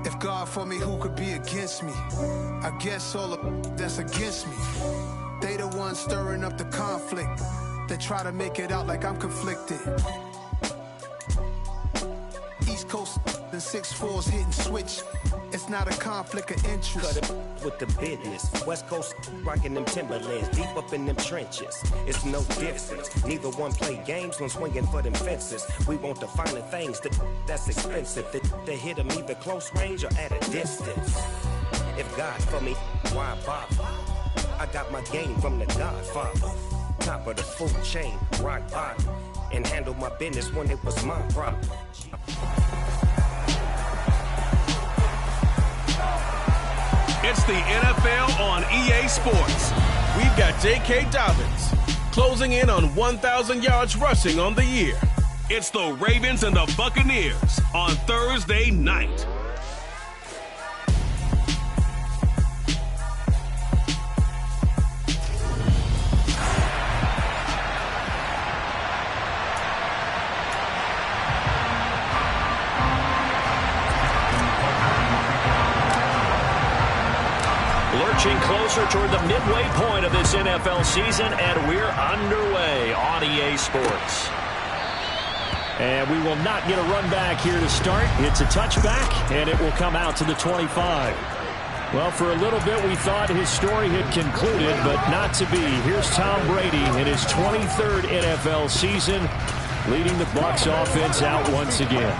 If God for me, who could be against me? I guess all of that's against me. They the ones stirring up the conflict. They try to make it out like I'm conflicted. East Coast and 6'4's hitting switch. It's not a conflict of interest. Cut it with the business. West Coast rocking them Timberlands, deep up in them trenches. It's no difference. Neither one play games when swinging for them fences. We want the finer things that's expensive. They hit them either close range or at a distance. If God for me, why bother? I got my game from the Godfather. Top of the food chain, rock bottom. And handle my business when it was my problem. It's the NFL on EA Sports. We've got J.K. Dobbins closing in on 1,000 yards rushing on the year. It's the Ravens and the Buccaneers on Thursday night. Lurching closer toward the midway point of this NFL season, and we're underway on EA Sports. And we will not get a run back here to start. It's a touchback, and it will come out to the 25. Well, for a little bit, we thought his story had concluded, but not to be. Here's Tom Brady in his 23rd NFL season, leading the Bucs offense out once again.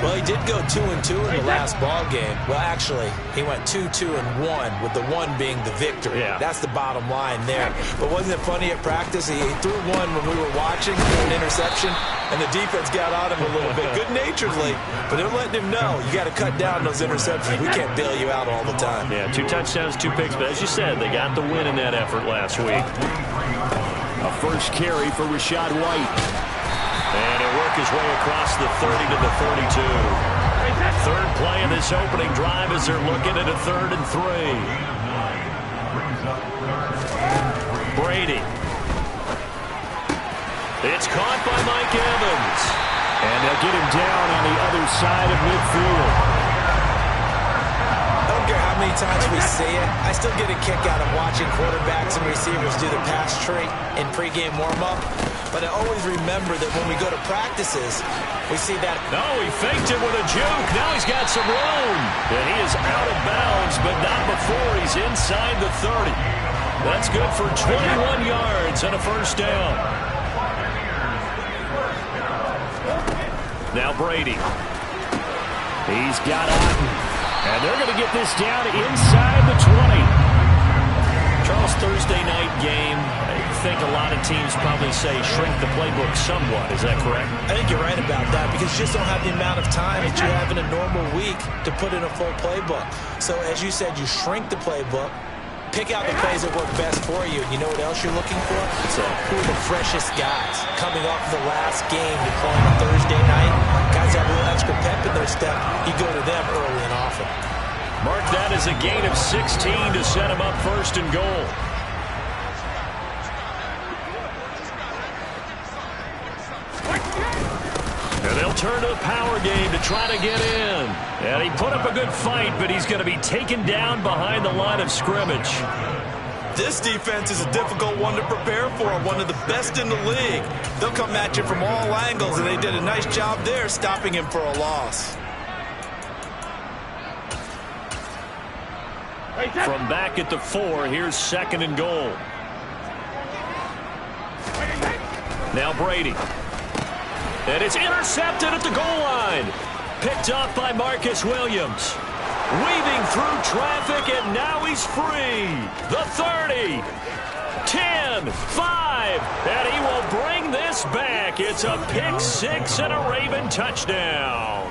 Well, he did go 2-2 in the last ball game. Well, actually, he went 2-2-1, with the one being the victory. Yeah. That's the bottom line there. But wasn't it funny at practice? He threw one when we were watching, an interception, and the defense got on him a little bit, good-naturedly. But they're letting him know, you got to cut down those interceptions. We can't bail you out all the time. Yeah, 2 touchdowns, 2 picks. But as you said, they got the win in that effort last week. A first carry for Rachaad White. And he'll work his way across the 30 to the 32. Third play of this opening drive as they're looking at a 3rd and 3. Brady. It's caught by Mike Evans. And they'll get him down on the other side of midfield. I don't care how many times we see it, I still get a kick out of watching quarterbacks and receivers do the pass tree in pregame warm-up. But I always remember that when we go to practices, we see that. No, he faked it with a juke. Now he's got some room. And he is out of bounds, but not before he's inside the 30. That's good for 21 yards and a first down. Now Brady. He's got Otten. And they're going to get this down inside the 20. Charles, Thursday night game. I think a lot of teams probably say shrink the playbook somewhat. Is that correct? I think you're right about that because you just don't have the amount of time that you have in a normal week to put in a full playbook. So as you said, you shrink the playbook, pick out the plays that work best for you. You know what else you're looking for? So who are the freshest guys coming off the last game deploying on Thursday night? Guys have a little extra pep in their step. You go to them early and often. Mark that as a gain of 16 to set him up 1st and goal. And they'll turn to a power game to try to get in. And he put up a good fight, but he's going to be taken down behind the line of scrimmage. This defense is a difficult one to prepare for, one of the best in the league. They'll come at you from all angles, and they did a nice job there stopping him for a loss. From back at the 4, here's 2nd and goal. Now Brady. And it's intercepted at the goal line. Picked up by Marcus Williams. Weaving through traffic, and now he's free. The 30, 10, 5, and he will bring this back. It's a pick 6 and a Raven touchdown.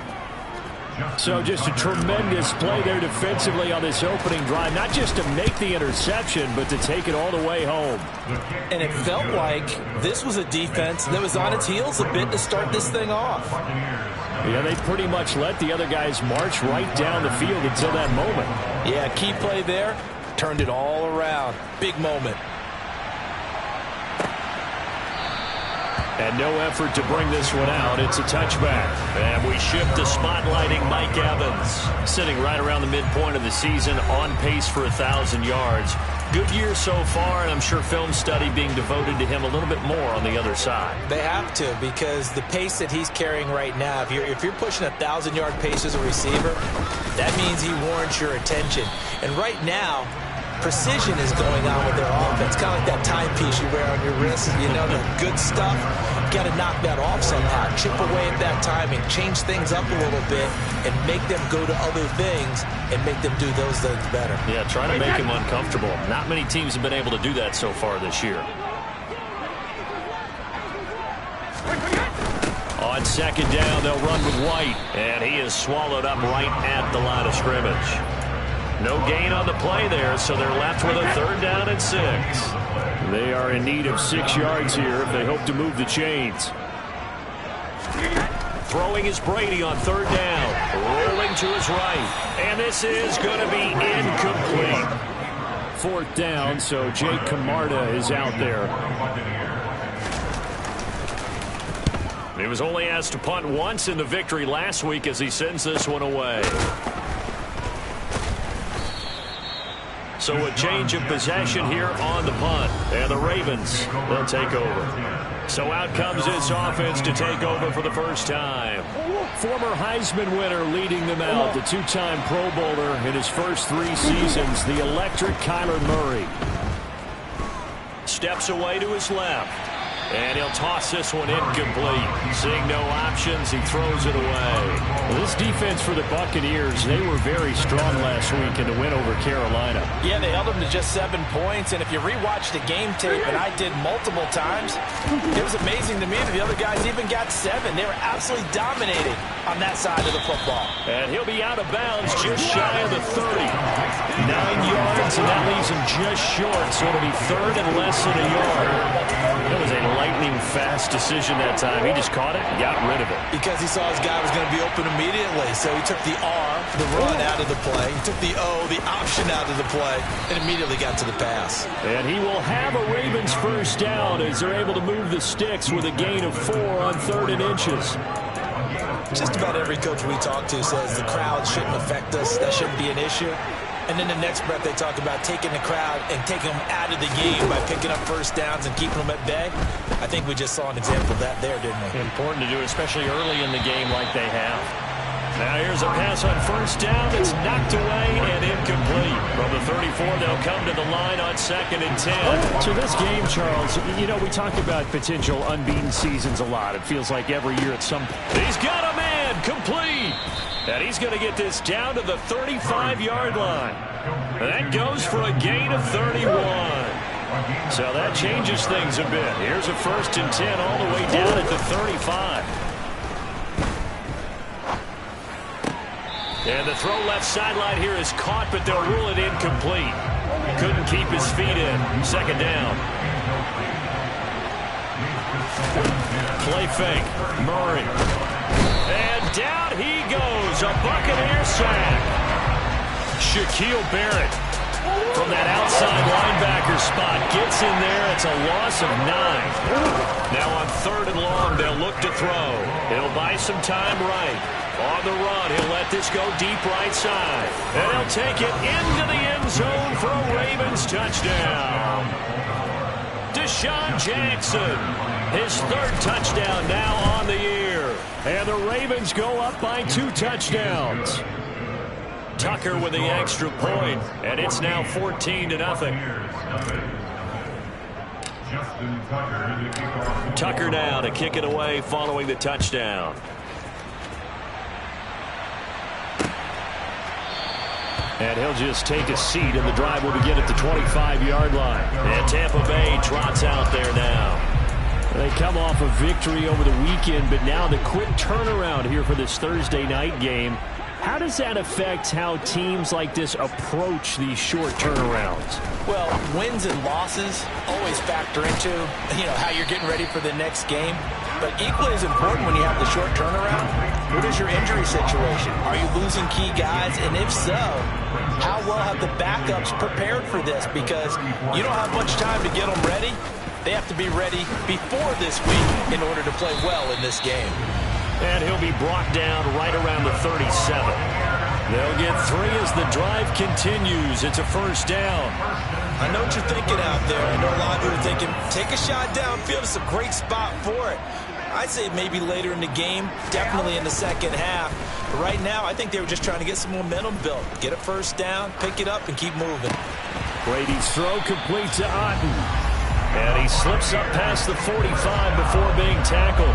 So just a tremendous play there defensively on this opening drive. Not just to make the interception, but to take it all the way home. And it felt like this was a defense that was on its heels a bit to start this thing off. Yeah, they pretty much let the other guys march right down the field until that moment. Yeah, key play there. Turned it all around. Big moment. And no effort to bring this one out. It's a touchback. And we shift to spotlighting Mike Evans. Sitting right around the midpoint of the season, on pace for 1,000 yards. Good year so far, and I'm sure film study being devoted to him a little bit more on the other side. They have to, because the pace that he's carrying right now, if you're pushing a 1,000-yard pace as a receiver, that means he warrants your attention. And right now, precision is going on with their offense. Kind of like that timepiece you wear on your wrist. You know, the good stuff. You got to knock that off somehow. Chip away at that timing. Change things up a little bit and make them go to other things and make them do those things better. Yeah, trying to make him uncomfortable. Not many teams have been able to do that so far this year. On second down, they'll run with White. And he is swallowed up right at the line of scrimmage. No gain on the play there, so they're left with a 3rd down and 6. They are in need of 6 yards here if they hope to move the chains. Throwing is Brady on 3rd down. Rolling to his right. And this is going to be incomplete. 4th down, so Jake Camarda is out there. He was only asked to punt once in the victory last week as he sends this one away. So a change of possession here on the punt. And the Ravens, they'll take over. So out comes this offense to take over for the first time. Former Heisman winner leading them out. The 2-time Pro Bowler in his first 3 seasons. The electric Kyler Murray. Steps away to his left. And he'll toss this one incomplete. Seeing no options, he throws it away. Well, this defense for the Buccaneers, they were very strong last week in the win over Carolina. Yeah, they held them to just 7 points. And if you rewatch the game tape, and I did multiple times, it was amazing to me that the other guys even got 7. They were absolutely dominating on that side of the football. And he'll be out of bounds just shy of the 30. 9 yards, and that leaves him just short. So it'll be 3rd and less than a yard. That was a lightning-fast decision that time. He just caught it and got rid of it. Because he saw his guy was going to be open immediately. So he took the R, the run, out of the play. He took the O, the option, out of the play, and immediately got to the pass. And he will have a Ravens first down as they're able to move the sticks with a gain of 4 on 3rd and inches. Just about every coach we talk to says the crowd shouldn't affect us. That shouldn't be an issue. And then the next breath they talk about taking the crowd and taking them out of the game by picking up first downs and keeping them at bay. I think we just saw an example of that there, didn't we? Important to do, especially early in the game like they have. Now here's a pass on first down. It's knocked away and incomplete. From the 34, they'll come to the line on 2nd and 10. So this game, Charles, you know, we talk about potential unbeaten seasons a lot. It feels like every year at some point. He's got a man, complete. And he's going to get this down to the 35-yard line. And that goes for a gain of 31. So that changes things a bit. Here's a 1st and 10 all the way down at the 35. And the throw left sideline here is caught, but they'll rule it incomplete. Couldn't keep his feet in. 2nd down. Play fake. Murray. And down he goes. A Buccaneer sack. Shaquille Barrett from that outside linebacker spot gets in there. It's a loss of 9. Now on 3rd and long, they'll look to throw. He'll buy some time right. On the run, he'll let this go deep right side. And he'll take it into the end zone for a Ravens touchdown. Deshaun Jackson, his 3rd touchdown now on the year. And the Ravens go up by 2 touchdowns. Tucker with the extra point, and it's now 14-0. Tucker now to kick it away following the touchdown. And he'll just take a seat, and the drive will begin at the 25-yard line. And Tampa Bay trots out there now. They come off a victory over the weekend, but now the quick turnaround here for this Thursday night game. How does that affect how teams like this approach these short turnarounds? Well, wins and losses always factor into, how you're getting ready for the next game. But equally as important when you have the short turnaround, what is your injury situation? Are you losing key guys? And if so, how well have the backups prepared for this? Because you don't have much time to get them ready. they have to be ready before this week in order to play well in this game. And he'll be brought down right around the 37. They'll get 3 as the drive continues. It's a first down. I know what you're thinking out there. I know a lot of you are thinking, take a shot downfield. It's a great spot for it. I'd say maybe later in the game, definitely in the second half. But right now, I think they were just trying to get some momentum built. Get a first down, pick it up, and keep moving. Brady's throw complete to Otten. And he slips up past the 45 before being tackled.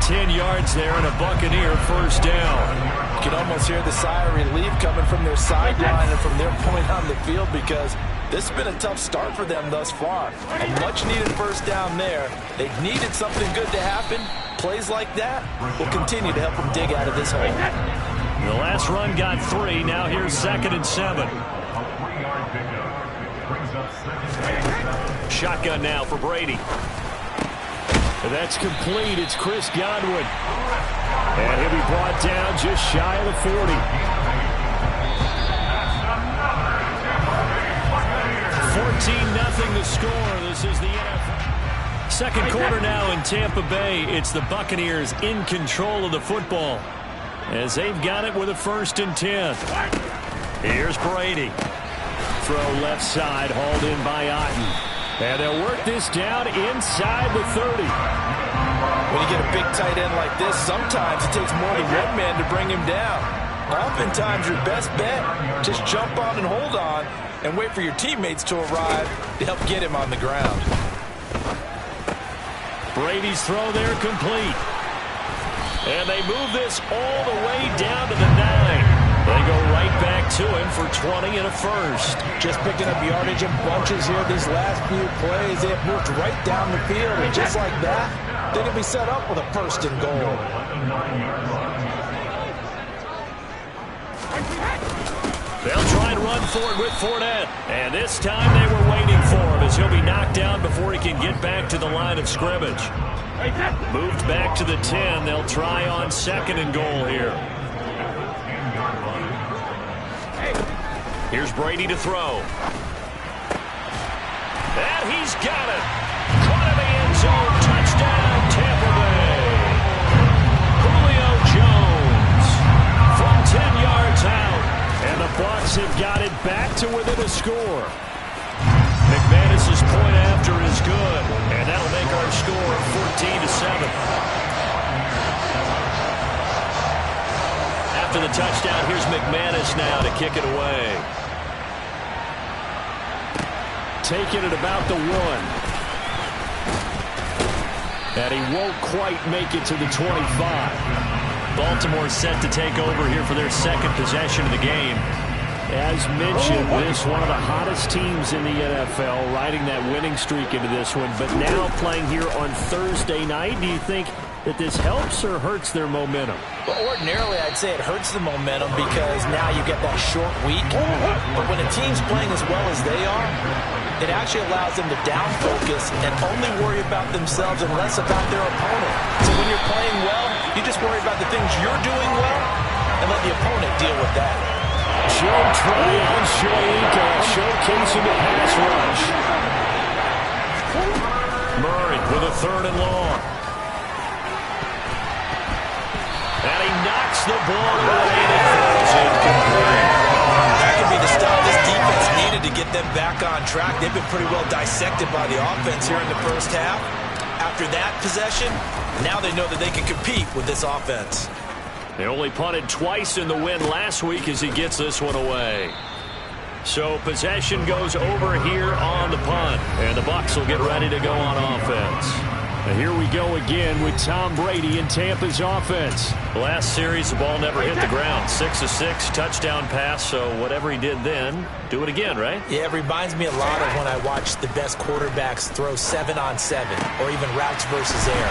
10 yards there and a Buccaneer first down. You can almost hear the sigh of relief coming from their sideline and from their point on the field because this has been a tough start for them thus far. A much-needed first down there. They've needed something good to happen. Plays like that will continue to help them dig out of this hole. The last run got 3. Now here's 2nd and 7. Shotgun now for Brady. That's complete. It's Chris Godwin. And he'll be brought down just shy of the 40. 14-0 the score. This is the NFL. Second quarter now in Tampa Bay. It's the Buccaneers in control of the football as they've got it with a 1st and 10. Here's Brady. Throw left side, hauled in by Otten. And they'll work this down inside the 30. When you get a big tight end like this, sometimes it takes more than one man to bring him down. Oftentimes, your best bet, just jump on and hold on and wait for your teammates to arrive to help get him on the ground. Brady's throw there complete. And they move this all the way down to the 9. They go right back to him for 20 and a first. Just picking up yardage in bunches here these last few plays. They have moved right down the field, and just like that, they're going to be set up with a 1st and goal. They'll try and run for it with Fournette. And this time they were waiting for him as he'll be knocked down before he can get back to the line of scrimmage. Moved back to the 10. They'll try on 2nd and goal here. Here's Brady to throw. And he's got it. Caught in the end zone. Touchdown, Tampa Bay. Julio Jones from 10 yards out. And the Bucs have got it back to within a score. McManus's point after is good. And that'll make our score 14-7. After the touchdown, here's McManus now to kick it away. Taking it about the 1. And he won't quite make it to the 25. Baltimore set to take over here for their 2nd possession of the game. As mentioned, this one of the hottest teams in the NFL, riding that winning streak into this one, but now playing here on Thursday night. Do you think that this helps or hurts their momentum? Well, ordinarily, I'd say it hurts the momentum because now you get that short week. But when a team's playing as well as they are, it actually allows them to down-focus and only worry about themselves and less about their opponent. So when you're playing well, you just worry about the things you're doing well and let the opponent deal with that. Joe Tryon showcasing the pass rush. Murray with a 3rd and long. And he knocks the ball away and it falls incomplete. That could be the stop this defense needed to get them back on track. They've been pretty well dissected by the offense here in the first half. After that possession, now they know that they can compete with this offense. They only punted twice in the win last week as he gets this one away. So possession goes over here on the punt. And the Bucs will get ready to go on offense. And here we go again with Tom Brady and Tampa's offense. Last series, the ball never hit the ground. 6 of 6, touchdown pass. So whatever he did then, do it again, right? Yeah, it reminds me a lot of when I watch the best quarterbacks throw 7-on-7 or even routes versus air.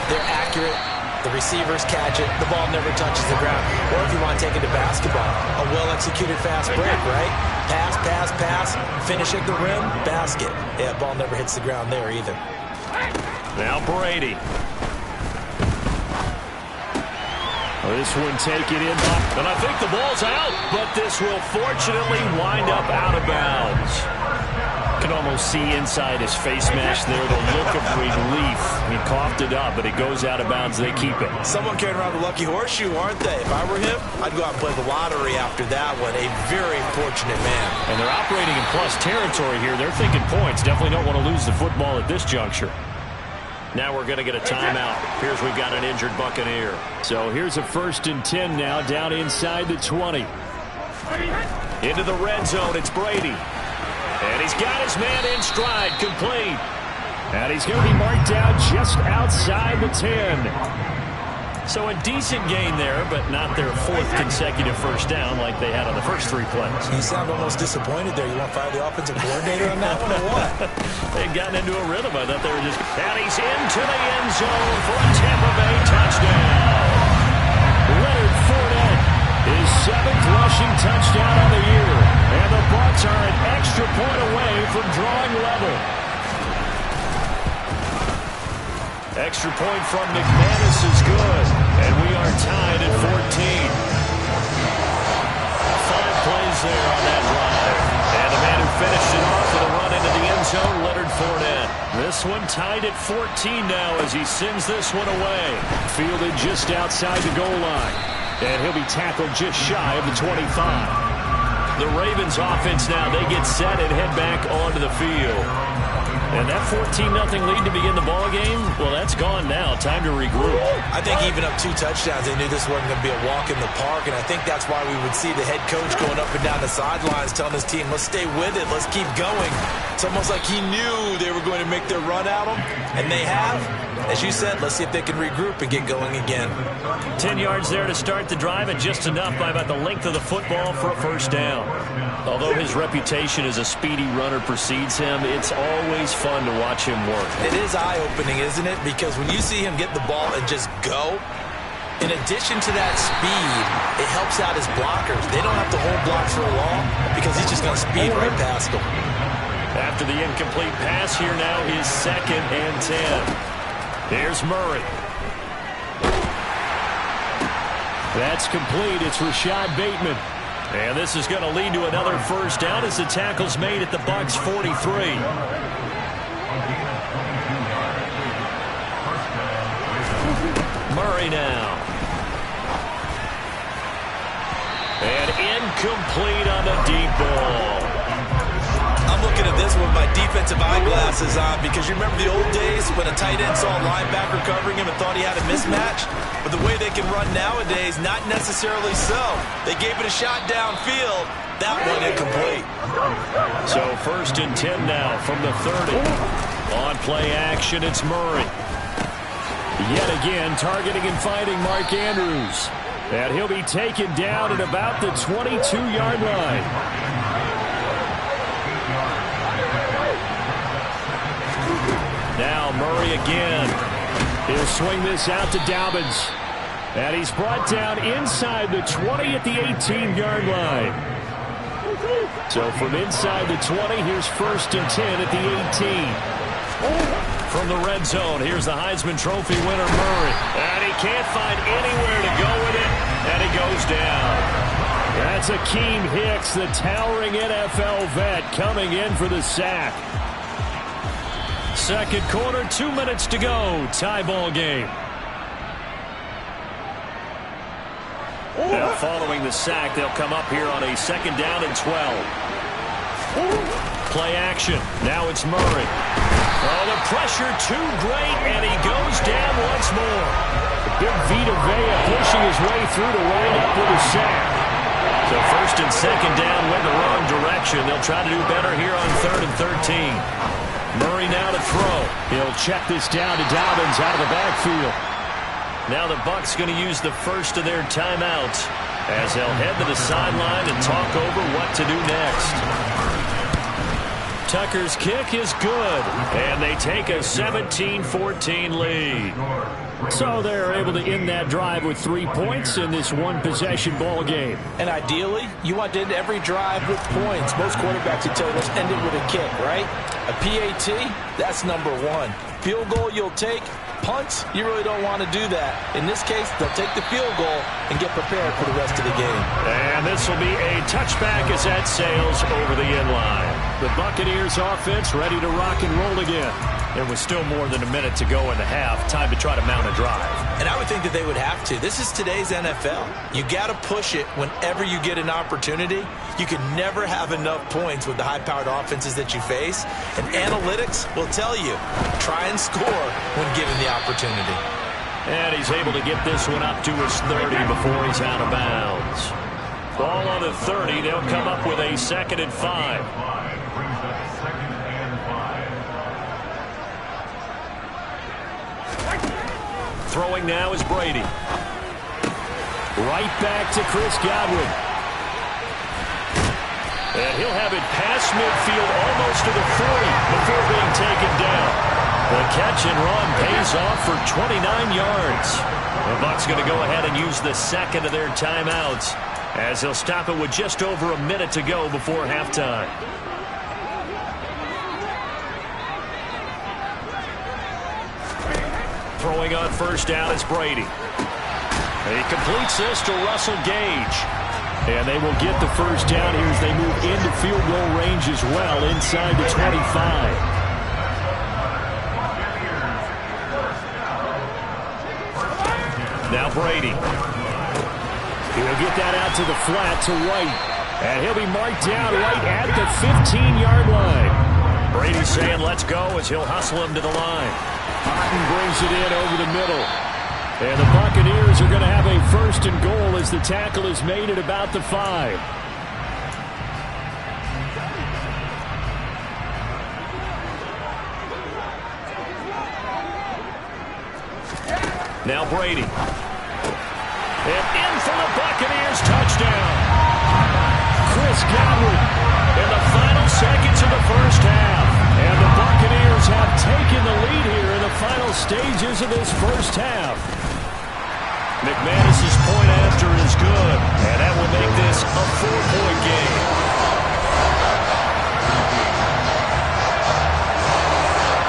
They're accurate. The receivers catch it. The ball never touches the ground. Or if you want to take it to basketball, a well-executed fast break, right? Pass, pass, pass. Finish at the rim, basket. Yeah, ball never hits the ground there either. Now Brady. This one taken in. And I think the ball's out. But this will fortunately wind up out of bounds. can almost see inside his face mask there the look of relief. He coughed it up, but it goes out of bounds. They keep it. Someone carrying around the lucky horseshoe, aren't they? If I were him, I'd go out and play the lottery after that one. A very fortunate man. And they're operating in plus territory here. They're thinking points. Definitely don't want to lose the football at this juncture. Now we're going to get a timeout. Here's we've got an injured Buccaneer. So here's a 1st and 10 now, down inside the 20. Into the red zone, it's Brady. And he's got his man in stride, complete. And he's going to be marked down just outside the 10. So a decent gain there, but not their 4th consecutive first down like they had on the first 3 plays. You sound almost disappointed there. You want to fire the offensive coordinator on that one or what? They'd gotten into a rhythm. I thought they were just... And he's into the end zone for a Tampa Bay touchdown. Leonard Fournette, his 7th rushing touchdown of the year. And the Bucs are an extra point away from drawing level. Extra point from McManus is good. And we are tied at 14. 5 plays there on that drive. And the man who finished it off with a run into the end zone, Leonard Fournette. This one tied at 14 now as he sends this one away. Fielded just outside the goal line. And he'll be tackled just shy of the 25. The Ravens offense now, they get set and head back onto the field. And that 14-0 lead to begin the ball game, well, that's gone now. Time to regroup. I think even up 2 touchdowns, they knew this wasn't going to be a walk in the park, and I think that's why we would see the head coach going up and down the sidelines telling his team, let's stay with it, let's keep going. It's almost like he knew they were going to make their run at him, and they have. As you said, let's see if they can regroup and get going again. 10 yards there to start the drive, and just enough by about the length of the football for a first down. Although his reputation as a speedy runner precedes him, it's always fun to watch him work. It is eye-opening, isn't it? Because when you see him get the ball and just go, in addition to that speed, it helps out his blockers. They don't have to hold blocks for long because he's just going to speed right past them. After the incomplete pass, here now is 2nd and 10. Here's Murray. That's complete. It's Rashad Bateman. And this is going to lead to another first down as the tackle's made at the Bucs 43. Murray now. And incomplete on the deep ball. I'm looking at this with my defensive eyeglasses on because you remember the old days when a tight end saw a linebacker covering him and thought he had a mismatch? But the way they can run nowadays, not necessarily so. They gave it a shot downfield. That one incomplete. So 1st and 10 now from the 30. On play action, it's Murray. Yet again, targeting and finding Mark Andrews. And he'll be taken down at about the 22-yard line. Now Murray again. He'll swing this out to Dobbins. And he's brought down inside the 20 at the 18-yard line. So from inside the 20, here's 1st and 10 at the 18. From the red zone, here's the Heisman Trophy winner, Murray. And he can't find anywhere to go with it, and he goes down. That's Akeem Hicks, the towering NFL vet, coming in for the sack. Second quarter, 2 minutes to go. Tie ball game. Now, following the sack, they'll come up here on a 2nd down and 12. Play action. Now it's Murray. Oh, the pressure too great, and he goes down once more. Big Vita Vea pushing his way through to wind up with a sack. So 1st and 2nd down went the wrong direction. They'll try to do better here on 3rd and 13. Murray now to throw. He'll check this down to Dobbins out of the backfield. Now the Bucs going to use the first of their timeouts as they'll head to the sideline and talk over what to do next. Tucker's kick is good, and they take a 17-14 lead. So they're able to end that drive with 3 points in this one-possession ball game. And ideally, you want to end every drive with points. Most quarterbacks would tell us end it with a kick, right? A PAT, that's number 1. Field goal you'll take. Punts, you really don't want to do that. In this case, they'll take the field goal and get prepared for the rest of the game. And this will be a touchback as that sails over the end line. The Buccaneers offense ready to rock and roll again. There was still more than a minute to go in the half. Time to try to mount a drive. And I would think that they would have to. This is today's NFL. You got to push it whenever you get an opportunity. You can never have enough points with the high-powered offenses that you face. And analytics will tell you, try and score when given the opportunity. And he's able to get this one up to his 30 before he's out of bounds. Ball on the 30. They'll come up with a 2nd and 5. Throwing now is Brady. Right back to Chris Godwin. And he'll have it past midfield almost to the 40 before being taken down. The catch and run pays off for 29 yards. The Bucs going to go ahead and use the second of their timeouts as they'll stop it with just over a minute to go before halftime. Throwing on first down is Brady. He completes this to Russell Gage. And they will get the first down here as they move into field goal range as well, inside the 25. Now Brady. He'll get that out to the flat to White. And he'll be marked down right at the 15-yard line. Brady saying let's go as he'll hustle him to the line. Otten brings it in over the middle. And the Buccaneers are going to have a 1st and goal as the tackle is made at about the 5. Now Brady. And in for the Buccaneers touchdown. Chris Godwin in the final seconds of the first half. And the Buccaneers have taken the lead here in the final stages of this first half. McManus's point after is good, and that will make this a 4-point game.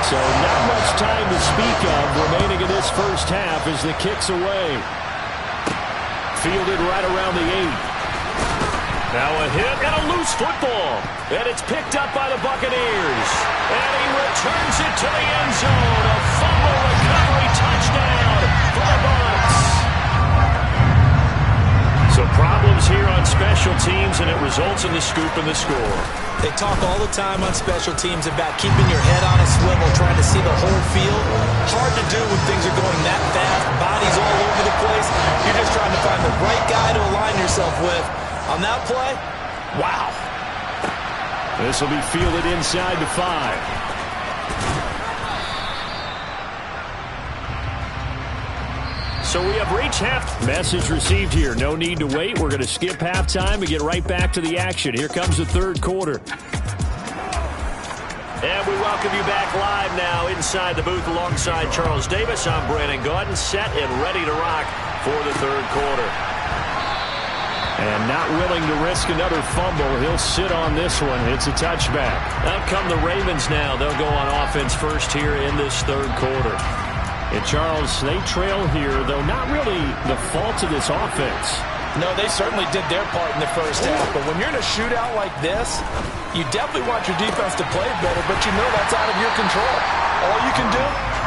So not much time to speak of remaining in this first half as the kick's away. Fielded right around the 8. Now a hit and a loose football. And it's picked up by the Buccaneers. And he returns it to the end zone. A fumble recovery touchdown for the Bucs. So problems here on special teams, and it results in the scoop and the score. They talk all the time on special teams about keeping your head on a swivel, trying to see the whole field. Hard to do when things are going that fast, bodies all over the place. You're just trying to find the right guy to align yourself with. On that play, wow. This will be fielded inside the 5. So we have reached half. Message received here. No need to wait. We're going to skip halftime and get right back to the action. Here comes the 3rd quarter. And we welcome you back live now inside the booth alongside Charles Davis. I'm Brandon Gaudin, set and ready to rock for the 3rd quarter. And not willing to risk another fumble. He'll sit on this one. It's a touchback. Out come the Ravens now. They'll go on offense first here in this 3rd quarter. And Charles, they trail here, though not really the fault of this offense. No, they certainly did their part in the first half. But when you're in a shootout like this, you definitely want your defense to play better, but you know that's out of your control. All you can do,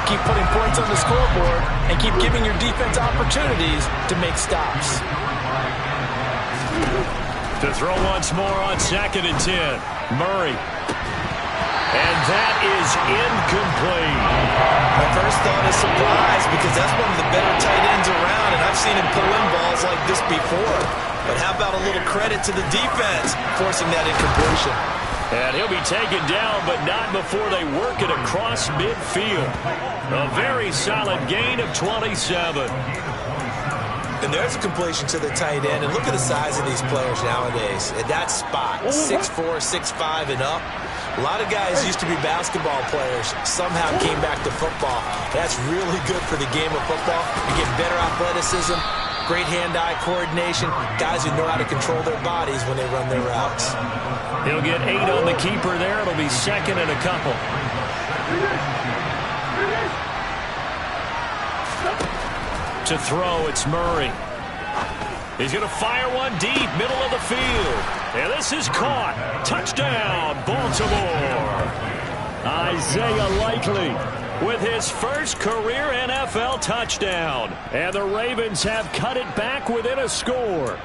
keep putting points on the scoreboard and keep giving your defense opportunities to make stops. To throw once more on 2nd and 10. Murray. And that is incomplete. My first thought is surprise because that's one of the better tight ends around, and I've seen him pull in balls like this before. But how about a little credit to the defense forcing that incompletion? And he'll be taken down, but not before they work it across midfield. A very solid gain of 27. And there's a completion to the tight end. And look at the size of these players nowadays. At that spot, 6'4", 6'5", and up. A lot of guys used to be basketball players. Somehow came back to football. That's really good for the game of football. You get better athleticism, great hand-eye coordination, guys who know how to control their bodies when they run their routes. He'll get 8 on the keeper there. It'll be 2nd and a couple. To throw, it's Murray. He's going to fire one deep, middle of the field. And this is caught. Touchdown, Baltimore. Isaiah Likely with his first career NFL touchdown. And the Ravens have cut it back within a score.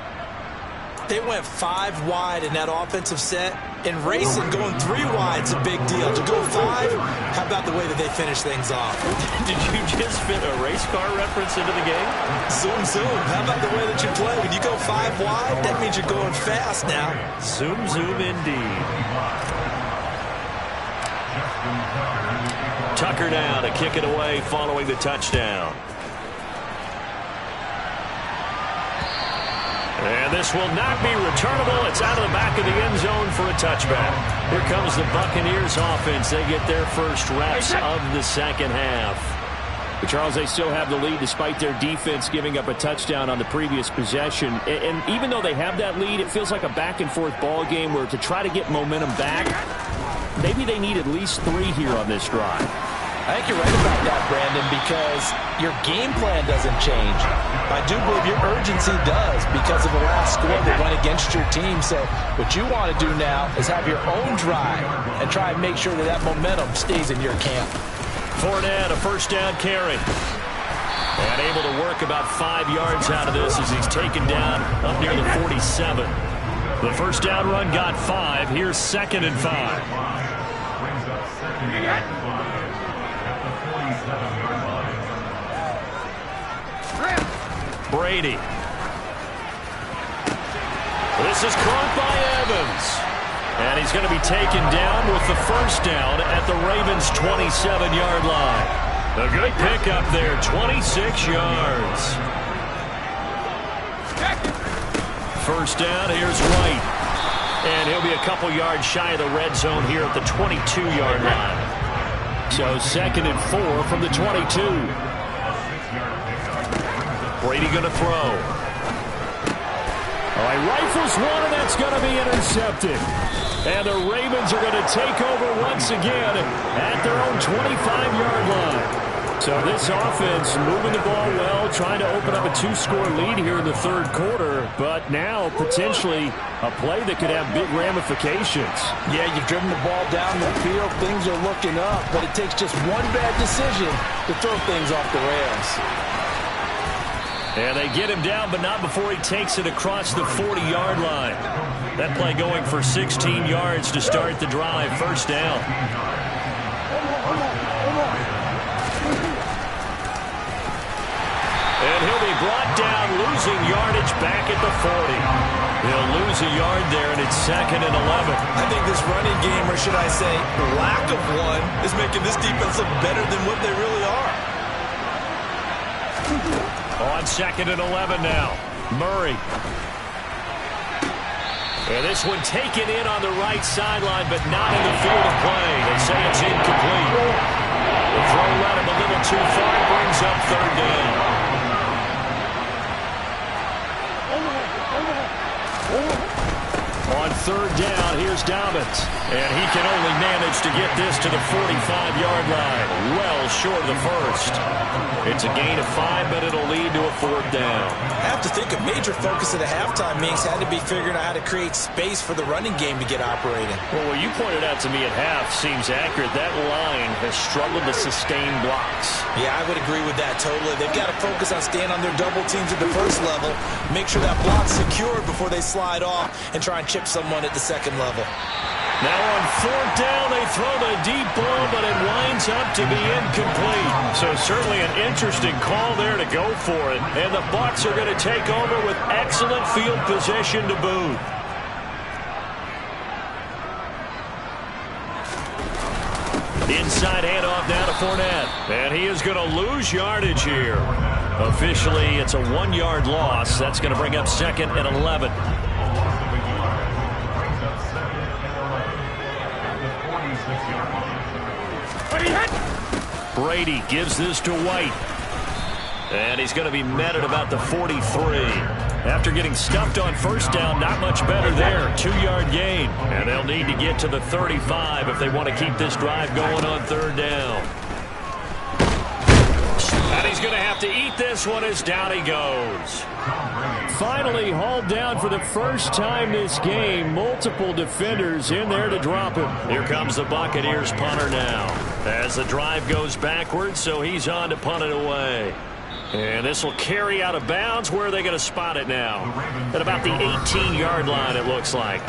They went 5 wide in that offensive set. In racing, going 3 wide is a big deal. To go 5, how about the way that they finish things off? Did you just fit a race car reference into the game? Zoom, zoom. How about the way that you play? When you go 5 wide, that means you're going fast now. Zoom, zoom indeed. Tucker now to kick it away following the touchdown. And this will not be returnable. It's out of the back of the end zone for a touchback. Here comes the Buccaneers offense. They get their first reps of the second half. But Charles, they still have the lead despite their defense giving up a touchdown on the previous possession. And even though they have that lead, it feels like a back-and-forth ball game where to try to get momentum back, maybe they need at least 3 here on this drive. I think you're right about that, Brandon, because your game plan doesn't change. I do believe your urgency does because of the last score that went against your team. So what you want to do now is have your own drive and try and make sure that that momentum stays in your camp. Fournette, a first down carry. And able to work about 5 yards out of this as he's taken down up near the 47. The first down run got 5. Here's 2nd and 5. Brady. This is caught by Evans. And he's going to be taken down with the first down at the Ravens' 27-yard line. A good pickup there, 26 yards. First down, here's White. And he'll be a couple yards shy of the red zone here at the 22-yard line. So 2nd and 4 from the 22. Brady going to throw. All right, rifles one, and that's going to be intercepted. And the Ravens are going to take over once again at their own 25-yard line. So this offense moving the ball well, trying to open up a 2-score lead here in the 3rd quarter, but now potentially a play that could have big ramifications. Yeah, you've driven the ball down the field. Things are looking up, but it takes just one bad decision to throw things off the rails. And they get him down, but not before he takes it across the 40-yard line. That play going for 16 yards to start the drive. First down. And he'll be brought down, losing yardage back at the 40. He'll lose a yard there, and it's 2nd and 11. I think this running game, or should I say lack of one, is making this defense look better than what they really are. On 2nd and 11 now. Murray. And this one taken in on the right sideline, but not in the field of play. They say it's incomplete. The throw led him a little too far. Brings up 3rd down. On 3rd down, here's Dobbins. And he can only manage to get this to the 45-yard line. Well short of the first. It's a gain of 5, but it'll lead to a 4th down. I have to think a major focus at the halftime meetings had to be figuring out how to create space for the running game to get operating. Well, what you pointed out to me at half seems accurate. That line has struggled to sustain blocks. Yeah, I would agree with that totally. They've got to focus on staying on their double teams at the first level, make sure that block's secured before they slide off and try and chip someone at the second level. Now on 4th down, they throw the deep ball, but it winds up to be incomplete. So certainly an interesting call there to go for it. And the Bucs are going to take over with excellent field position to boot. Inside handoff now to Fournette. And he is going to lose yardage here. Officially, it's a 1-yard loss. That's going to bring up 2nd and 11. Brady gives this to White. And he's going to be met at about the 43. After getting stuffed on first down, not much better there. 2-yard gain. And they'll need to get to the 35 if they want to keep this drive going on 3rd down. And he's going to have to eat this one as down he goes. Finally hauled down for the first time this game. Multiple defenders in there to drop him. Here comes the Buccaneers punter now. As the drive goes backwards, so he's on to punt it away. And this will carry out of bounds. Where are they going to spot it now? At about the 18-yard line, it looks like.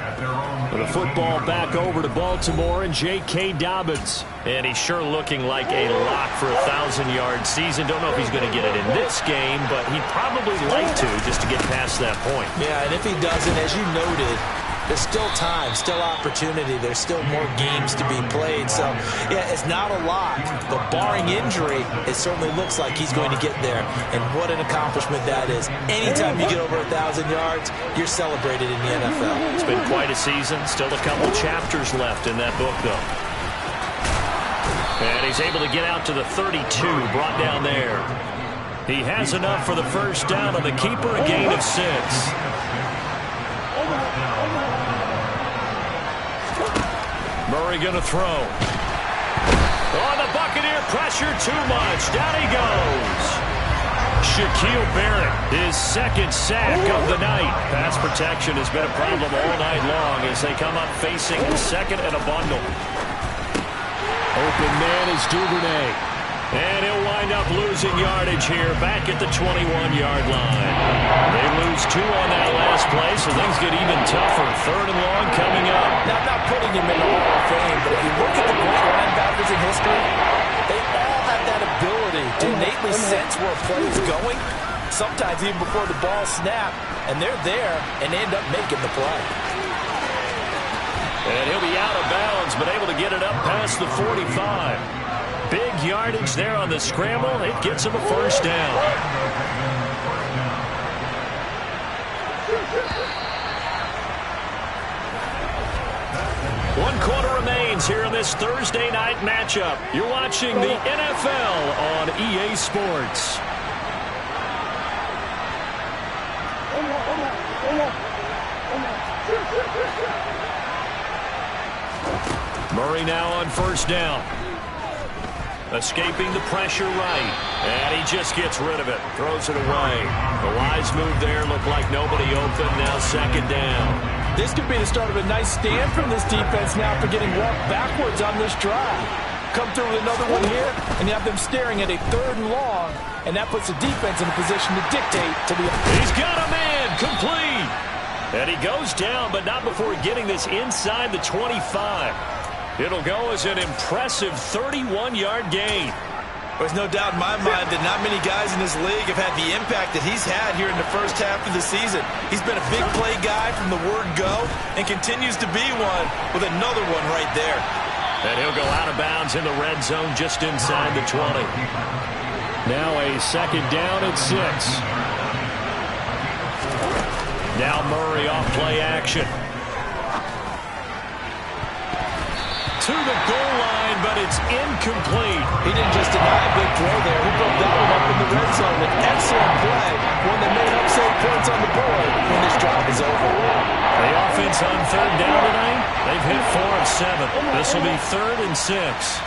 With the football back over to Baltimore and J.K. Dobbins. And he's sure looking like a lock for a 1,000-yard season. Don't know if he's going to get it in this game, but he'd probably like to just to get past that point. Yeah, and if he doesn't, as you noted, there's still time, still opportunity. There's still more games to be played. So, yeah, it's not a lock. But barring injury, it certainly looks like he's going to get there. And what an accomplishment that is. Anytime you get over 1,000 yards, you're celebrated in the NFL. It's been quite a season. Still a couple chapters left in that book, though. And he's able to get out to the 32, brought down there. He has enough for the first down on the keeper, a gain of 6. Murray going to throw. Oh, the Buccaneer pressure too much. Down he goes. Shaquille Barrett, his second sack of the night. Pass protection has been a problem all night long as they come up facing the second and a bundle. Open man is Duvernay. And he'll wind up losing yardage here back at the 21-yard line. They lose 2 on that last play, so things get even tougher. 3rd and long coming up. Now, I'm not putting him in the Hall of Fame, but if you look at the great linebackers in history, they all have that ability to innately sense where a play is going, sometimes even before the ball snapped, and they're there and they end up making the play. And he'll be out of bounds, but able to get it up past the 45. Big yardage there on the scramble. It gets him a first down. One quarter remains here in this Thursday night matchup. You're watching the NFL on EA Sports. Murray now on first down. Escaping the pressure right. And he just gets rid of it. Throws it away. The wise move there. Looked like nobody open. Now second down. This could be the start of a nice stand from this defense now for getting walked backwards on this drive. Come through with another one here, and you have them staring at a 3rd and long, and that puts the defense in a position to dictate to the... He's got a man. Complete. And he goes down, but not before getting this inside the 25. It'll go as an impressive 31-yard gain. There's no doubt in my mind that not many guys in this league have had the impact that he's had here in the first half of the season. He's been a big play guy from the word go and continues to be one with another one right there. And he'll go out of bounds in the red zone just inside the 20. Now a second down at 6. Now Murray off play action. To the goal line, but it's incomplete. He didn't just deny a big throw there. He broke that one up in the red zone. An excellent play. One that made up save points on the board when this drive is over. The offense on 3rd down tonight, they've hit 4 of 7. This will be 3rd and 6.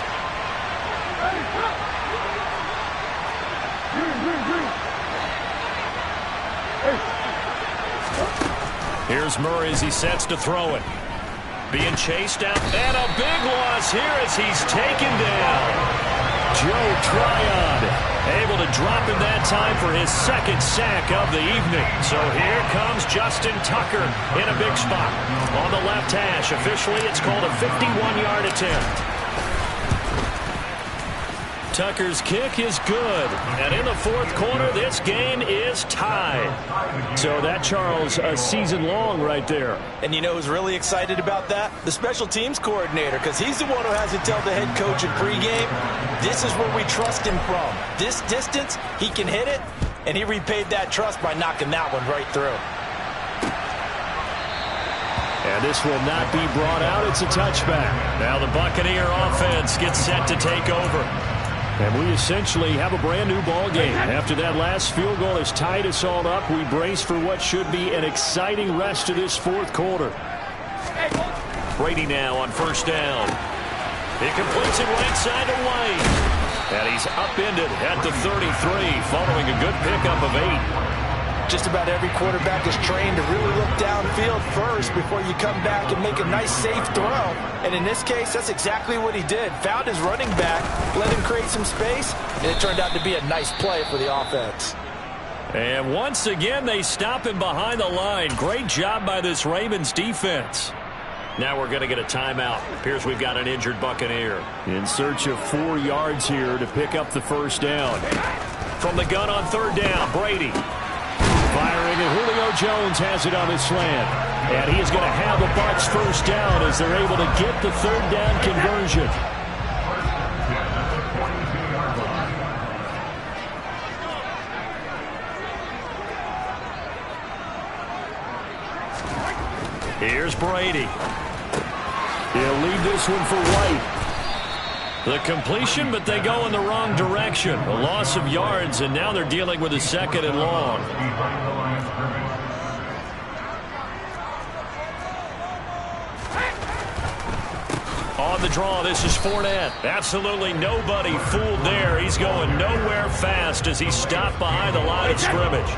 Here's Murray as he sets to throw it. Being chased out, and a big loss here as he's taken down. Joe Tryon able to drop him that time for his second sack of the evening. So here comes Justin Tucker in a big spot. On the left hash, officially it's called a 51-yard attempt. Tucker's kick is good. And in the 4th quarter, this game is tied. So that, Charles, a season long right there. And you know who's really excited about that? The special teams coordinator, because he's the one who has to tell the head coach in pregame, this is where we trust him from. This distance, he can hit it, and he repaid that trust by knocking that one right through. And this will not be brought out. It's a touchback. Now the Buccaneer offense gets set to take over. And we essentially have a brand-new ball game. After that last field goal has tied us all up, we brace for what should be an exciting rest of this 4th quarter. Brady now on first down. He completes it right side to White. And he's upended at the 33 following a good pickup of 8. Just about every quarterback is trained to really look downfield first before you come back and make a nice, safe throw. And in this case, that's exactly what he did. Found his running back, let him create some space, and it turned out to be a nice play for the offense. And once again, they stop him behind the line. Great job by this Ravens defense. Now we're going to get a timeout. Appears we've got an injured Buccaneer. In search of 4 yards here to pick up the first down. From the gun on 3rd down, Brady. Firing, and Julio Jones has it on his slant. And he is going to have the Bucs first down as they're able to get the 3rd down conversion. Here's Brady. He'll leave this one for White. The completion, but they go in the wrong direction. A loss of yards, and now they're dealing with a 2nd and long. On the draw, this is Fournette. Absolutely nobody fooled there. He's going nowhere fast as he stopped behind the line of scrimmage.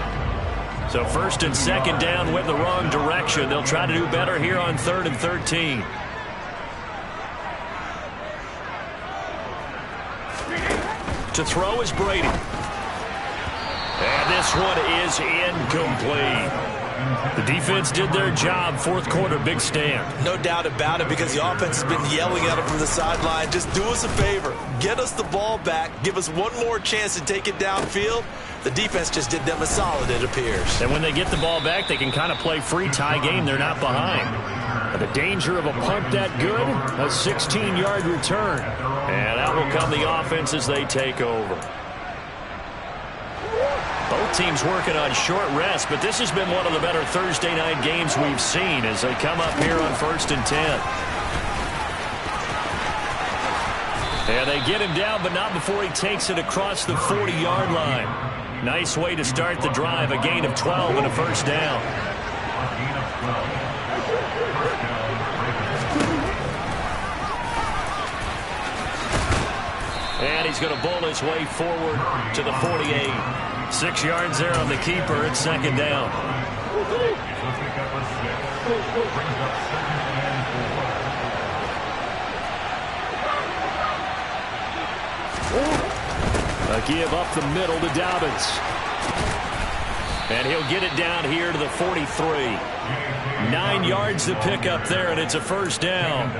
So 1st and 2nd down went the wrong direction. They'll try to do better here on 3rd and 13. To throw is Brady. And this one is incomplete. The defense did their job. 4th quarter, big stand. No doubt about it, because the offense has been yelling at him from the sideline. Just do us a favor. Get us the ball back. Give us one more chance to take it downfield. The defense just did them a solid, it appears. And when they get the ball back, they can kind of play free tie game. They're not behind. The danger of a punt that good, a 16-yard return. And out will come the offense as they take over. Both teams working on short rest, but this has been one of the better Thursday night games we've seen as they come up here on 1st and 10. And they get him down, but not before he takes it across the 40-yard line. Nice way to start the drive, a gain of 12 and a first down. And he's going to bull his way forward to the 48. 6 yards there on the keeper. It's 2nd down. A give up the middle to Dobbins. And he'll get it down here to the 43. 9 yards to pick up there, and it's a first down.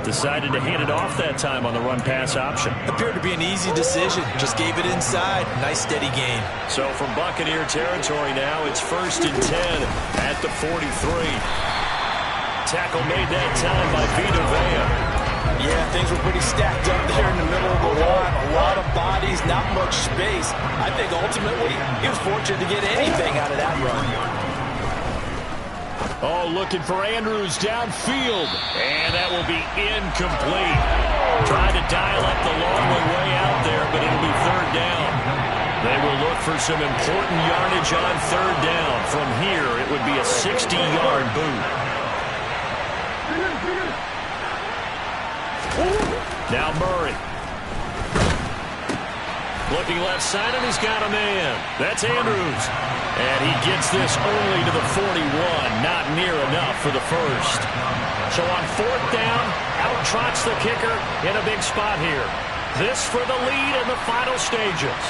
Decided to hand it off that time on the run-pass option. Appeared to be an easy decision. Just gave it inside. Nice, steady gain. So from Buccaneer territory now, it's 1st and 10 at the 43. Tackle made that time by Vita Vea. Yeah, things were pretty stacked up there in the middle of the line. A lot of bodies, not much space. I think ultimately he was fortunate to get anything out of that run. Oh, looking for Andrews downfield. And that will be incomplete. Tried to dial up the long way out there, but it'll be 3rd down. They will look for some important yardage on 3rd down. From here, it would be a 60-yard boot. Now Murray. Looking left side, and he's got a man. That's Andrews. And he gets this only to the 41. Not near enough for the first. So on 4th down, out trots the kicker in a big spot here. This for the lead in the final stages.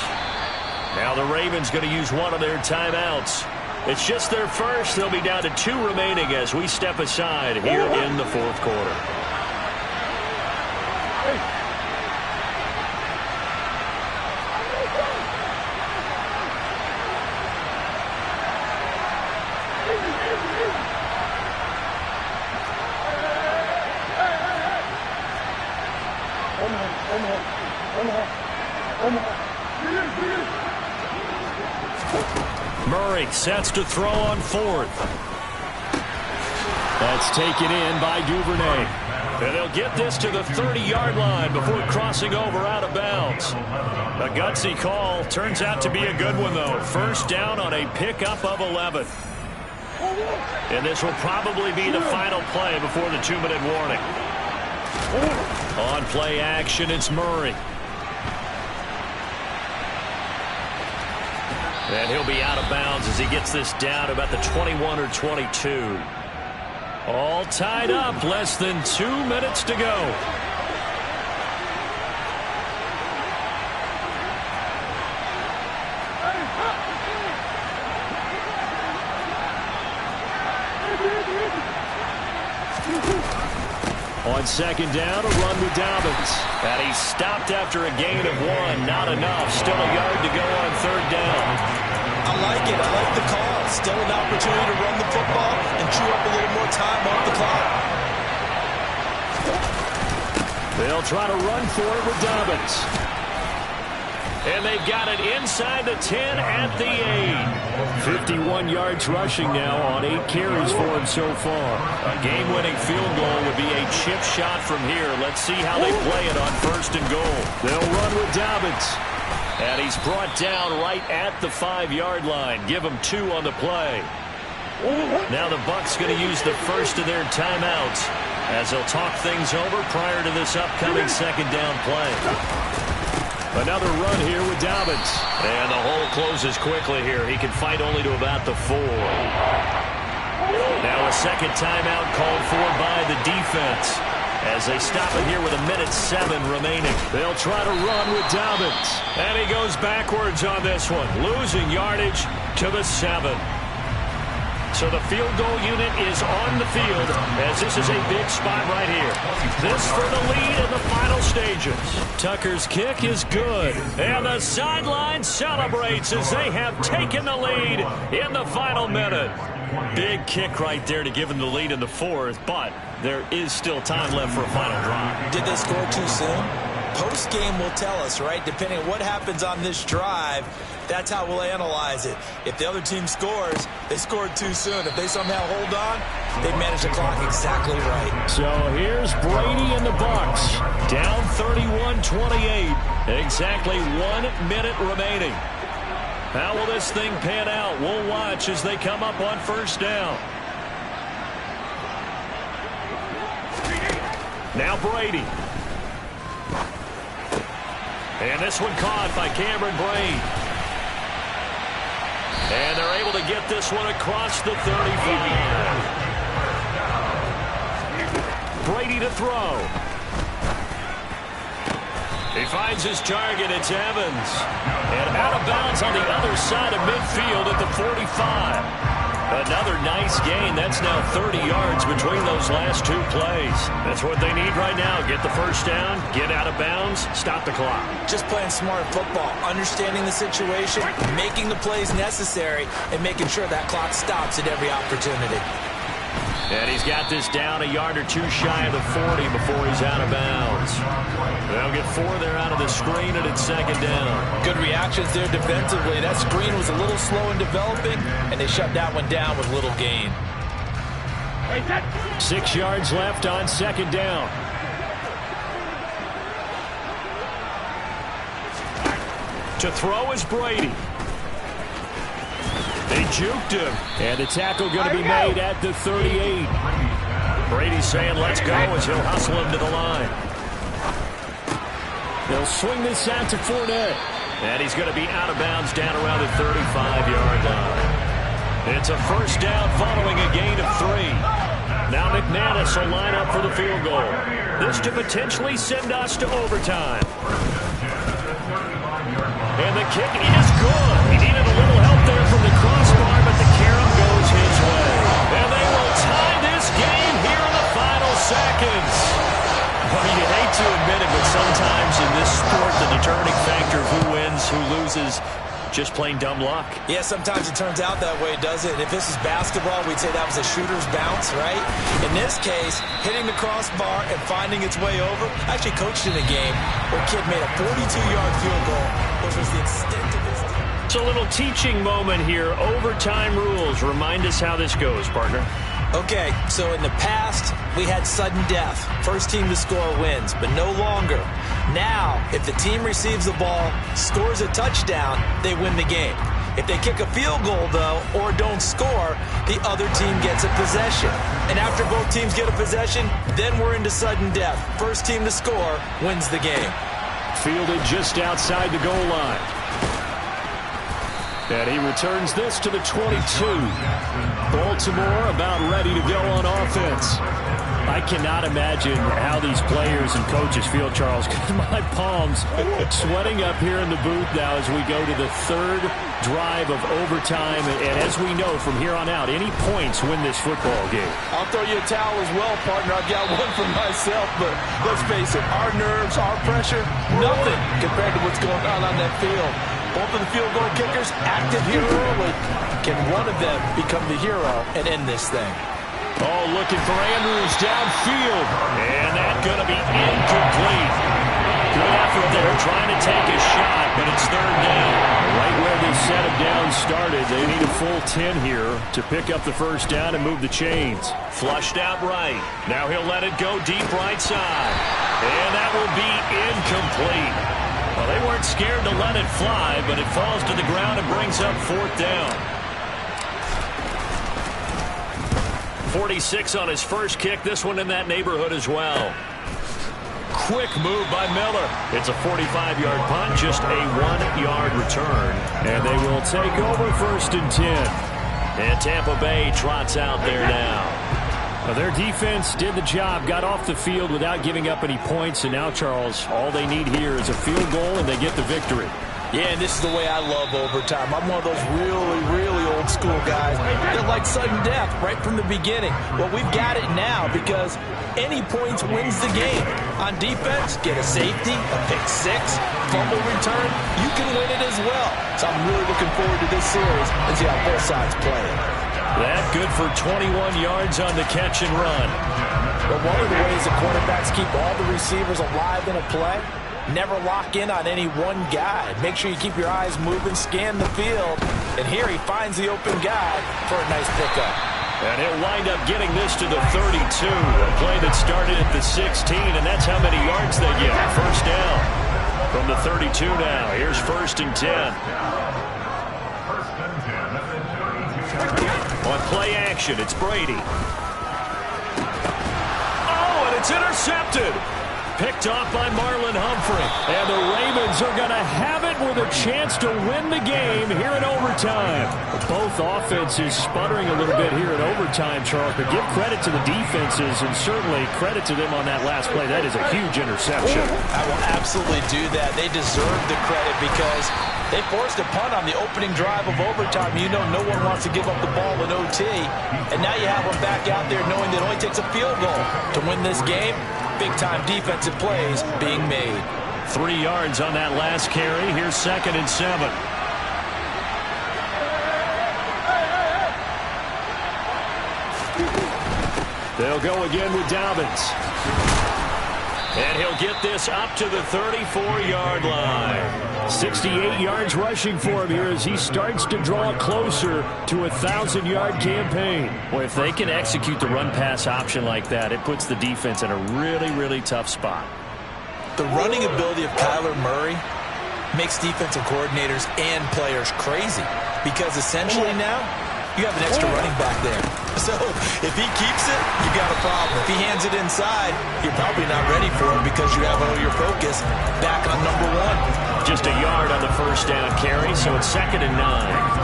Now the Ravens going to use one of their timeouts. It's just their first. They'll be down to 2 remaining as we step aside here in the 4th quarter. Murray sets to throw on 4th. That's taken in by Duvernay. And they'll get this to the 30-yard line before crossing over out of bounds. A gutsy call. Turns out to be a good one, though. First down on a pickup of 11. And this will probably be the final play before the 2-minute warning. On play action, it's Murray. And he'll be out of bounds as he gets this down to about the 21 or 22. All tied up, less than 2 minutes to go. On second down, a run with Dobbins. And he's stopped after a gain of 1. Not enough. Still a yard to go on third down. I like it. I like the call. Still an opportunity to run the football and chew up a little more time off the clock. They'll try to run for it with Dobbins. And they've got it inside the 10 at the 8. 51 yards rushing now on 8 carries for him so far. A game-winning field goal would be a chip shot from here. Let's see how they play it on first and goal. They'll run with Dobbins. And he's brought down right at the 5-yard line. Give him 2 on the play. Now the Bucs going to use the first of their timeouts as they'll talk things over prior to this upcoming second down play. Another run here with Dobbins. And the hole closes quickly here. He can fight only to about the 4. Now a second timeout called for by the defense as they stop it here with 1:07 remaining. They'll try to run with Dobbins. And he goes backwards on this one, losing yardage to the 7. So the field goal unit is on the field as this is a big spot right here. This for the lead in the final stages. Tucker's kick is good. And the sideline celebrates as they have taken the lead in the final minute. Big kick right there to give them the lead in the 4th, but there is still time left for a final drive. Did they score too soon? Post-game will tell us, right? Depending on what happens on this drive, that's how we'll analyze it. If the other team scores, they scored too soon. If they somehow hold on, they manage the clock exactly right. So here's Brady and the Bucs. Down 31-28. Exactly 1 minute remaining. How will this thing pan out? We'll watch as they come up on first down. Now Brady. And this one caught by Cameron Brate. And they're able to get this one across the 35. Brady to throw. He finds his target. It's Evans. And out of bounds on the other side of midfield at the 45. Another nice gain. That's now 30 yards between those last 2 plays. That's what they need right now. Get the first down, get out of bounds, stop the clock. Just playing smart football, understanding the situation, making the plays necessary, and making sure that clock stops at every opportunity. And he's got this down a yard or 2 shy of the 40 before he's out of bounds. They'll get 4 there out of the screen, and it's second down. Good reactions there defensively. That screen was a little slow in developing, and they shut that one down with little gain. 6 yards left on second down. To throw is Brady. They juked him. And the tackle going to be made at the 38. Brady's saying let's go as he'll hustle him to the line. They'll swing this out to Fournette. And he's going to be out of bounds down around the 35-yard line. It's a first down following a gain of 3. Now McManus will line up for the field goal. This to potentially send us to overtime. And the kick is good. He needed a little help there from the crossbar, but the carom goes his way. And they will tie this game here in the final seconds. Well, you hate to admit it, but sometimes in this sport, the determining factor of who wins, who loses, just plain dumb luck. Yeah, sometimes it turns out that way, does it? If this is basketball, we'd say that was a shooter's bounce, right? In this case, hitting the crossbar and finding its way over. I actually coached in a game where a kid made a 42-yard field goal, which was the extent of his team. It's a little teaching moment here. Overtime rules. Remind us how this goes, partner. Okay, so in the past, we had sudden death. First team to score wins, but no longer. Now, if the team receives the ball, scores a touchdown, they win the game. If they kick a field goal, though, or don't score, the other team gets a possession. And after both teams get a possession, then we're into sudden death. First team to score wins the game. Fielded just outside the goal line. And he returns this to the 22. Baltimore about ready to go on offense. I cannot imagine how these players and coaches feel, Charles, because my palms sweating up here in the booth now as we go to the third drive of overtime. And as we know from here on out, any points win this football game. I'll throw you a towel as well, partner. I've got one for myself, but let's face it, our nerves, our pressure, nothing compared to what's going on that field. Both of the field goal kickers active here early. Can one of them become the hero and end this thing? Oh, looking for Andrews downfield. And that's going to be incomplete. Good effort there, trying to take a shot, but it's third down. Right where this set of downs started, they need a full 10 here to pick up the first down and move the chains. Flushed out right. Now he'll let it go deep right side. And that will be incomplete. Well, they weren't scared to let it fly, but it falls to the ground and brings up fourth down. 46 on his first kick. This one in that neighborhood as well. Quick move by Miller. It's a 45-yard punt, just a 1-yard return. And they will take over first and 10. And Tampa Bay trots out there now. Well, their defense did the job, got off the field without giving up any points. And now, Charles, all they need here is a field goal and they get the victory. Yeah, and this is the way I love overtime. I'm one of those really, really old school guys. They're like sudden death right from the beginning. Well, we've got it now because any points wins the game. On defense, get a safety, a pick six, fumble return, you can win it as well. So I'm really looking forward to this series and see how both sides play it. That good for 21 yards on the catch and run. But one of the ways the quarterbacks keep all the receivers alive in a play, never lock in on any one guy. Make sure you keep your eyes moving, scan the field. And here he finds the open guy for a nice pickup. And he'll wind up getting this to the 32. A play that started at the 16, and that's how many yards they get. First down from the 32 now. Here's first and 10. On play action, it's Brady. Oh, and it's intercepted. Picked off by Marlon Humphrey. And the Ravens are going to have it with a chance to win the game here in overtime. Both offenses sputtering a little bit here in overtime, Charles, but give credit to the defenses and certainly credit to them on that last play. That is a huge interception. I will absolutely do that. They deserve the credit because they forced a punt on the opening drive of overtime. You know no one wants to give up the ball in OT. And now you have them back out there knowing that it only takes a field goal to win this game. Big-time defensive plays being made. 3 yards on that last carry. Here's second and 7. They'll go again with Dobbins. And he'll get this up to the 34-yard line. 68 yards rushing for him here as he starts to draw closer to a 1,000-yard campaign. Boy, if they can execute the run-pass option like that, it puts the defense in a really, really tough spot. The running ability of Kyler Murray makes defensive coordinators and players crazy because essentially now you have an extra running back there. So if he keeps it, you got a problem. If he hands it inside, you're probably not ready for it because you have all your focus back on number one. Just a yard on the first down carry, so it's second and 9.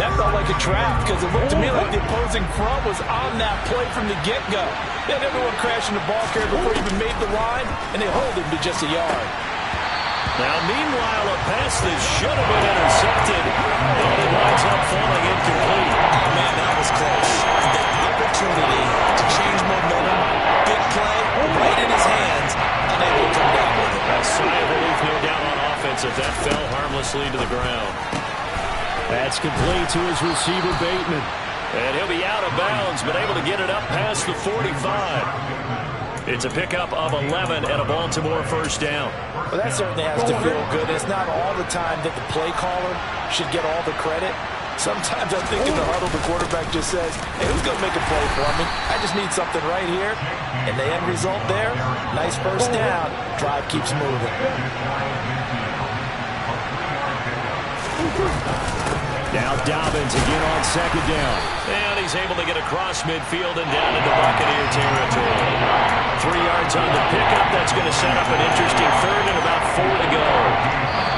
That felt like a trap because it looked to me like the opposing front was on that play from the get-go. They had everyone crashing the ball carrier before he even made the line, and they hold him to just a yard. Now, meanwhile, a pass that should have been intercepted, and it winds up falling incomplete. Oh, man, that was close. The opportunity to change momentum, big play, right in his hands, unable to come down with it. A sigh of relief, no doubt, on offense if that fell harmlessly to the ground. That's complete to his receiver, Bateman. And he'll be out of bounds, but able to get it up past the 45. It's a pickup of 11 and a Baltimore first down. Well, that certainly has to feel good. It's not all the time that the play caller should get all the credit. Sometimes I think in the huddle, the quarterback just says, hey, who's going to make a play for me? I just need something right here. And the end result there, nice first down. Drive keeps moving. Now Dobbins again on second down. And he's able to get across midfield and down into Buccaneer territory. 3 yards on the pickup. That's going to set up an interesting third and about 4 to go.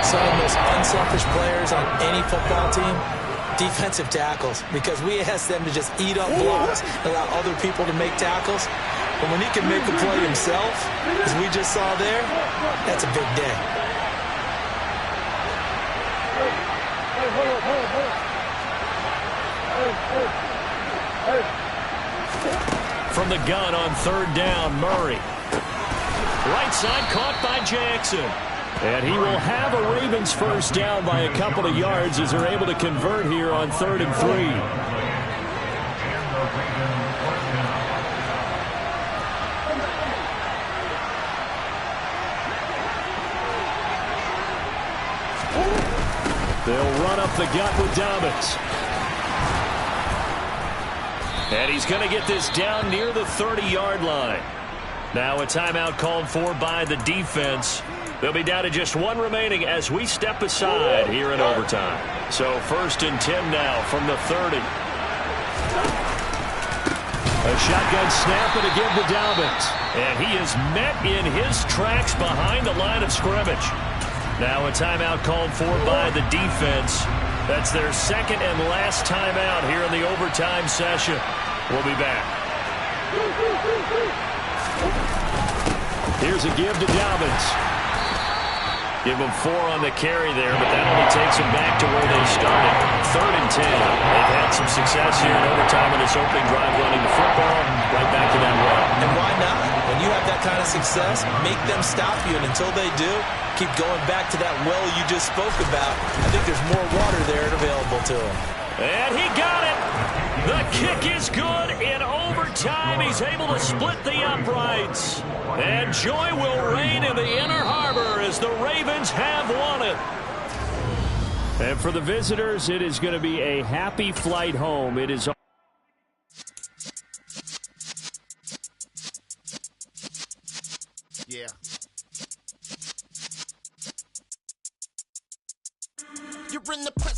Some of the most unselfish players on any football team Defensive tackles, because we asked them to just eat up blocks, allow other people to make tackles. But when he can make a play himself, as we just saw there, that's a big day. From the gun on third down, Murray. Right side caught by Jackson. And he will have a Ravens first down by a couple of yards as they're able to convert here on 3rd and 3. They'll run up the gut with Dobbins. And he's going to get this down near the 30-yard line. Now a timeout called for by the defense. They'll be down to just one remaining as we step aside here in overtime. So 1st and 10 now from the 30. A shotgun snap and a give to Dobbins. And he is met in his tracks behind the line of scrimmage. Now a timeout called for by the defense. That's their second and last timeout here in the overtime session. We'll be back. Here's a give to Dobbins. Give them 4 on the carry there, but that only takes them back to where they started. 3rd and 10. They've had some success here in overtime in this opening drive running the football. Right back to that well. And why not? When you have that kind of success, make them stop you. And until they do, keep going back to that well you just spoke about. I think there's more water there available to him. And he got it. The kick is good in overtime. He's able to split the uprights. And joy will reign in the Inner Harbor as the Ravens have won it. And for the visitors, it is going to be a happy flight home. It is. Yeah. You're in the presence.